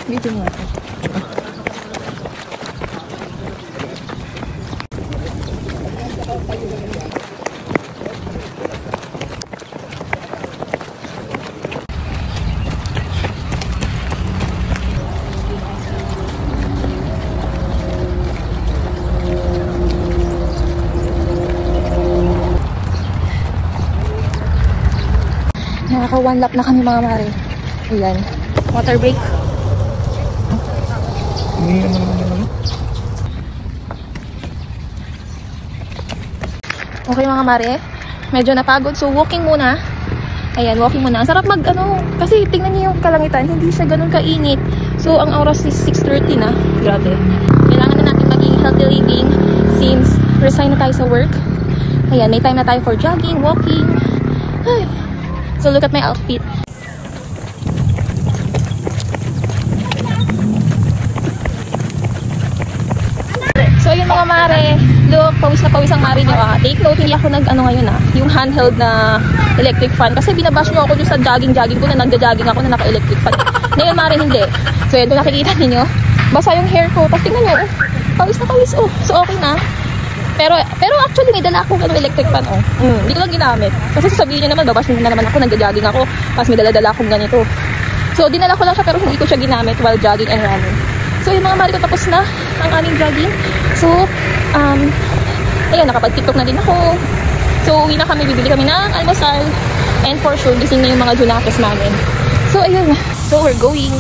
Dito nga ako. Nakaka one lap na kami mga mare. Ayan. Water break. Okay mga mare. Medyo napagod. So walking muna. Ayan, walking muna. Ang sarap kasi tingnan niyo yung kalangitan. Hindi siya ganun kainit. So ang oras is 6:30 na. Grabe. Kailangan na natin maging healthy living since resign na tayo sa work. Ayan, may time na tayo for jogging, walking. Ay. So look at my outfit. So yun mga mare, look, pawis na pawis ang mare nyo Take note, hindi ako ngayon yung handheld na electric fan. Kasi binabash nyo ako dun sa jogging ko na nagja-jogging ako na naka-electric fan. Ngayon mare hindi. So yun, kung nakikita niyo basa yung hair ko. Tapos tingnan nyo, pawis na pawis. So okay na. Pero actually may dala akong electric fan Hindi ko lang ginamit. Kasi sasabihin niyo naman, babash nyo na naman ako, nagja-jogging ako. Tapos may dala akong ganito. So dinala ko lang siya pero hindi ko siya ginamit while jogging and running. So yung mga mare ko, tapos na ang aming jogging. So, ayun, nakapag-tiktok na din ako. So, uwi na kami, bibili kami ng almusal. And for sure, gising na yung mga junakis namin. So, ayun. So, we're going.